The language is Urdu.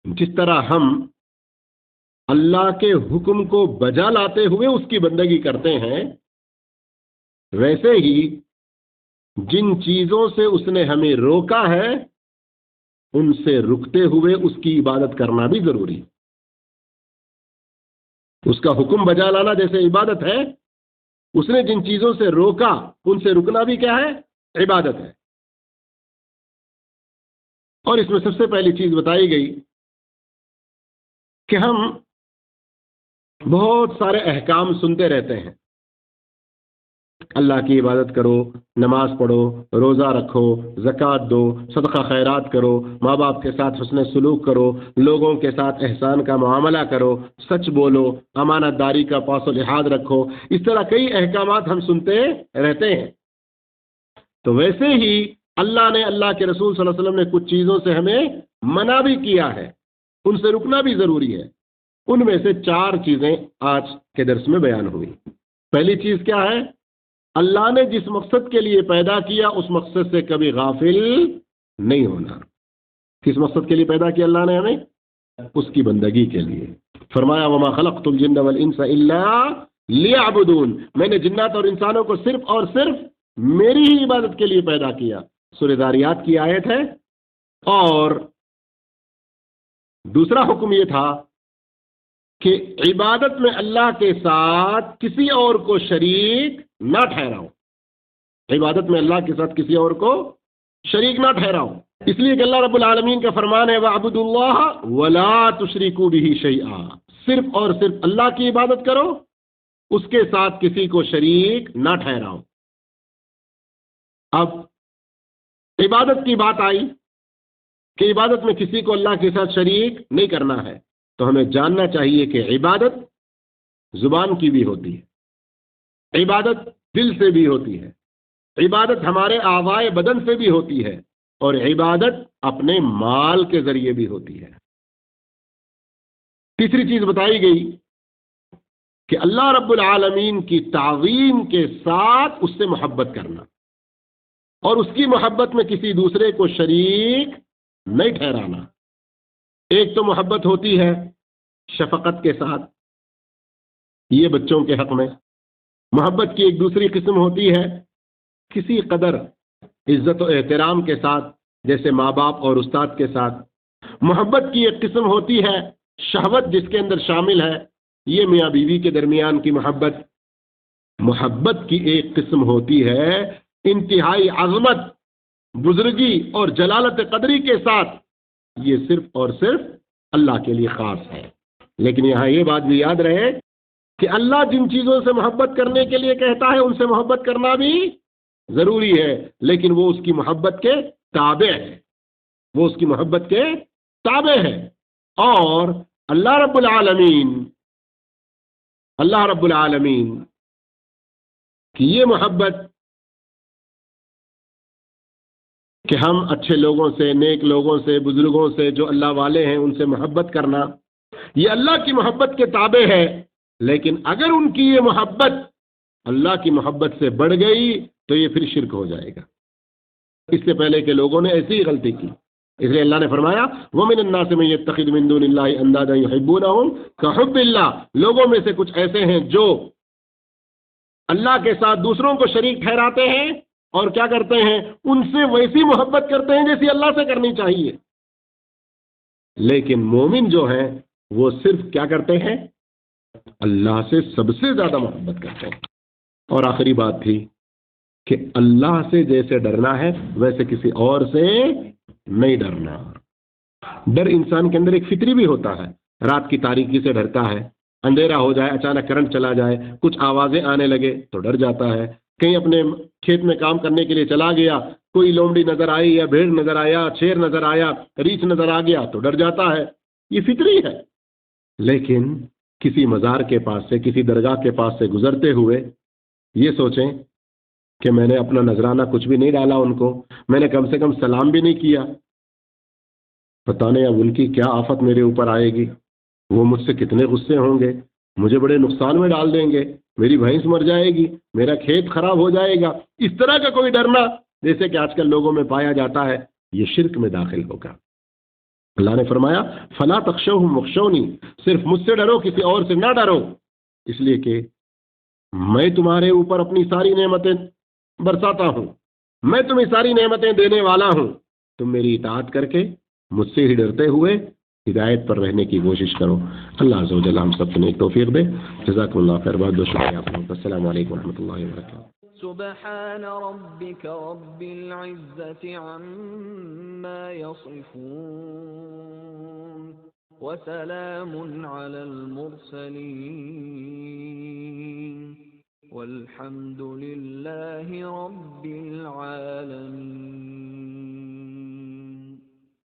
جس طرح ہم اللہ کے حکم کو بجا لاتے ہوئے اس کی بندگی کرتے ہیں، ویسے ہی جن چیزوں سے اس نے ہمیں روکا ہے ان سے رکتے ہوئے اس کی عبادت کرنا بھی ضروری ہے۔ اس کا حکم بجا لانا جیسے عبادت ہے، اس نے جن چیزوں سے روکا ان سے رکنا بھی کیا ہے؟ عبادت ہے۔ اور اس میں سب سے پہلی چیز بتائی گئی کہ ہم بہت سارے احکام سنتے رہتے ہیں، اللہ کی عبادت کرو، نماز پڑھو، روزہ رکھو، زکوٰۃ دو، صدقہ خیرات کرو، ماں باپ کے ساتھ حسن سلوک کرو، لوگوں کے ساتھ احسان کا معاملہ کرو، سچ بولو، امانت داری کا پاس و لحاظ رکھو۔ اس طرح کئی احکامات ہم سنتے رہتے ہیں۔ تو ویسے ہی اللہ نے، اللہ کے رسول صلی اللہ علیہ وسلم نے کچھ چیزوں سے ہمیں منع بھی کیا ہے، ان سے رکنا بھی ضروری ہے۔ ان میں سے 4 چیزیں آج کے درس میں بیان ہوئی۔ پہلی چیز کیا ہے؟ اللہ نے جس مقصد کے لیے پیدا کیا اس مقصد سے کبھی غافل نہیں ہونا۔ کس مقصد کے لیے پیدا کیا اللہ نے ہمیں؟ اس کی بندگی کے لیے۔ فرمایا وما خلقت الجن والانس الا لیعبدون، میں نے جنات اور انسانوں کو صرف اور صرف میری ہی عبادت کے لیے پیدا کیا۔ سورہ ذاریات کی آیت ہے۔ اور دوسرا حکم یہ تھا کہ عبادت میں اللہ کے ساتھ کسی اور کو شریک نہ ٹھہراؤ۔ عبادت میں اللہ کے ساتھ کسی اور کو شریک نہ ٹھہراؤ، اس لیے کہ اللہ رب العالمین کا فرمان ہے وَاعْبُدُوا اللَّهَ وَلَا تُشْرِكُوا بِهِ شَيْئًا، صرف اور صرف اللہ کی عبادت کرو، اس کے ساتھ کسی کو شریک نہ ٹھہراؤ۔ اب عبادت کی بات آئی کہ عبادت میں کسی کو اللہ کے ساتھ شریک نہیں کرنا ہے، تو ہمیں جاننا چاہیے کہ عبادت زبان کی بھی ہوتی ہے، عبادت دل سے بھی ہوتی ہے، عبادت ہمارے اعضائے بدن سے بھی ہوتی ہے، اور عبادت اپنے مال کے ذریعے بھی ہوتی ہے۔ تیسری چیز بتائی گئی کہ اللہ رب العالمین کی تعظیم کے ساتھ اس سے محبت کرنا، اور اس کی محبت میں کسی دوسرے کو شریک نہیں ٹھہرانا۔ ایک تو محبت ہوتی ہے شفقت کے ساتھ، یہ بچوں کے حق میں۔ محبت کی ایک دوسری قسم ہوتی ہے کسی قدر عزت و احترام کے ساتھ، جیسے ماں باپ اور استاد کے ساتھ۔ محبت کی ایک قسم ہوتی ہے شہوت جس کے اندر شامل ہے، یہ میاں بیوی کے درمیان کی محبت۔ محبت کی ایک قسم ہوتی ہے انتہائی عظمت، بزرگی اور جلالت قدری کے ساتھ، یہ صرف اور صرف اللہ کے لیے خاص ہے۔ لیکن یہاں یہ بات بھی یاد رہے کہ اللہ جن چیزوں سے محبت کرنے کے لیے کہتا ہے ان سے محبت کرنا بھی ضروری ہے، لیکن وہ اس کی محبت کے تابع ہے، وہ اس کی محبت کے تابع ہے۔ اور اللہ رب العالمین کی یہ محبت کہ ہم اچھے لوگوں سے، نیک لوگوں سے، بزرگوں سے، جو اللہ والے ہیں ان سے محبت کرنا، یہ اللہ کی محبت کے تابع ہے۔ لیکن اگر ان کی یہ محبت اللہ کی محبت سے بڑھ گئی تو یہ پھر شرک ہو جائے گا۔ اس سے پہلے کہ لوگوں نے ایسی ہی غلطی کی، اس لیے اللہ نے فرمایا وَمِنَ النَّاسِ مَن يَتَّخِذُ مِن دُونِ اللَّهِ أَندَادًا يُحِبُّونَهُمْ كَحُبِّ اللَّهِ، لوگوں میں سے کچھ ایسے ہیں جو اللہ کے ساتھ دوسروں کو شریک ٹھہراتے ہیں اور کیا کرتے ہیں، ان سے ویسی محبت کرتے ہیں جیسی اللہ سے کرنی چاہیے۔ لیکن مومن جو ہیں وہ صرف کیا کرتے ہیں، اللہ سے سب سے زیادہ محبت کرتے ہیں۔ اور آخری بات تھی کہ اللہ سے جیسے ڈرنا ہے ویسے کسی اور سے نہیں ڈرنا۔ ڈر انسان کے اندر ایک فطری بھی ہوتا ہے، رات کی تاریکی سے ڈرتا ہے، اندھیرا ہو جائے، اچانک کرنٹ چلا جائے، کچھ آوازیں آنے لگے تو ڈر جاتا ہے، کہیں اپنے کھیت میں کام کرنے کے لیے چلا گیا، کوئی لومڑی نظر آئی یا بھیڑ نظر آیا، شیر نظر آیا، ریچھ نظر آ گیا تو ڈر جاتا ہے، یہ فطری ہے۔ لیکن کسی مزار کے پاس سے، کسی درگاہ کے پاس سے گزرتے ہوئے یہ سوچیں کہ میں نے اپنا نذرانہ کچھ بھی نہیں ڈالا ان کو، میں نے کم سے کم سلام بھی نہیں کیا، پتہ نہیں اب ان کی کیا آفت میرے اوپر آئے گی، وہ مجھ سے کتنے غصے ہوں گے، مجھے بڑے نقصان میں ڈال دیں گے، میری بھینس مر جائے گی، میرا کھیت خراب ہو جائے گا، اس طرح کا کوئی ڈرنا جیسے کہ آج کل لوگوں میں پایا جاتا ہے، یہ شرک میں داخل ہوگا۔ اللہ نے فرمایا فلا تخشوہم واخشونی، صرف مجھ سے ڈرو، کسی اور سے نہ ڈرو، اس لیے کہ میں تمہارے اوپر اپنی ساری نعمتیں برساتا ہوں، میں تمہیں ساری نعمتیں دینے والا ہوں، تم میری اطاعت کر کے مجھ سے ہی ڈرتے ہوئے ہدایت پر رہنے کی کوشش کرو۔ اللہ عز و جل ہم سب کو نیک توفیق دے۔ جزاکم اللہ خیر، بہت بہت شکریہ آپ لوگوں کا۔ السلام علیکم ورحمۃ اللہ وبرکاتہ۔ سبحان ربك رب العزة عما يصفون وسلام على المرسلين والحمد لله رب العالمين۔